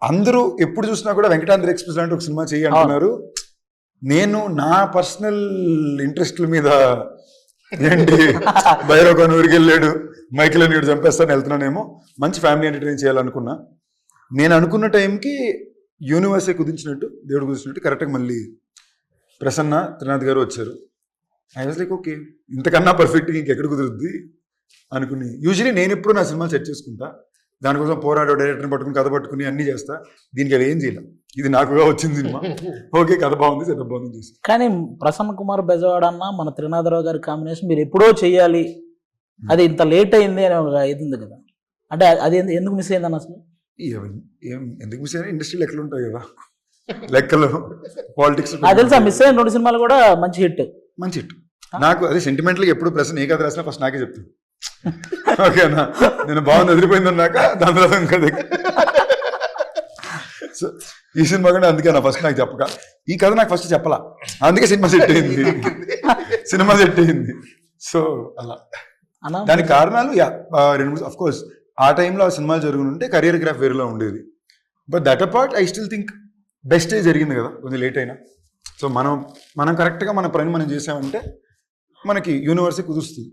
అందరూ ఎప్పుడు చూసినా కూడా వెంకటాద్రి ఎక్స్ప్రెస్ లాంటి ఒక సినిమా చేయి అంటున్నారు. నేను నా పర్సనల్ ఇంట్రెస్ట్ల మీద ఏంటి భైరవ ఊరికి వెళ్ళాడు, మైకిల్ నీడు చంపేస్తాను వెళ్తున్నానేమో, మంచి ఫ్యామిలీ ఎంటర్టైన్ చేయాలనుకున్నా. నేను అనుకున్న టైంకి యూనివర్సే కుదించినట్టు, దేవుడు కుదించినట్టు కరెక్ట్గా మళ్ళీ ప్రసన్న త్రినాథ్ గారు వచ్చారు. ఐ వాజ్ లైక్ ఓకే, ఇంతకన్నా పర్ఫెక్ట్గా ఇంకెక్కడ కుదురుద్ది అనుకుని. యూజువలీ నేను ఎప్పుడు నా సినిమా సెట్ చేసుకుంటా, దానికోసం పోరాడో డైరెక్టర్ని పట్టుకుని కథ పట్టుకుని అన్నీ చేస్తా. దీనికి అది ఏం చేయలేం, ఇది నాకుగా వచ్చింది సినిమా. ఓకే కథ బాగుంది, సెటప్ బాగుంది చేసి. కానీ ప్రసన్న కుమార్ బెజవాడ అన్న మన త్రినాథరావు గారి కాంబినేషన్ మీరు ఎప్పుడో చెయ్యాలి, అది ఇంత లేట్ అయింది అని ఒక ఇది ఉంది కదా, అంటే అది ఎందుకు మిస్ అయింది అసలు? ఏం ఎందుకు మిస్ అయినా, ఇండస్ట్రీ లెక్కలు ఉంటాయి కదా, లెక్కలు పాలిటిక్స్. అది తెలుసా, మిస్ అయిన 2 సినిమాలు కూడా మంచి హిట్. మంచి హిట్. నాకు అదే సెంటిమెంట్గా ఎప్పుడు ప్రశ్న ఏ కథ రాసినా ఫస్ట్ నాకే చెప్తాను. ఓకేనా, నేను బాగుంది వదిలిపోయింది అన్నాక దాని తర్వాత ఇంకది. సో ఈ సినిమా కూడా అందుకే నా ఫస్ట్ నాకు చెప్పక, ఈ కథ నాకు ఫస్ట్ చెప్పలా, అందుకే సినిమా సెట్ అయింది. సినిమా సెట్ అయింది. సో అలా దానికి కారణాలు 2-3 అఫ్ కోర్స్ ఆ టైంలో ఆ సినిమాలు జరుగుతుంటే ఉంటే కెరియర్ గ్రాఫ్ వేరేలా ఉండేది. But that apart I still think best జరిగింది కదా, కొంచెం లేట్ అయినా. సో మనం కరెక్ట్గా మన పని మనం చేసామంటే మనకి యూనివర్సే కుదురుస్తుంది.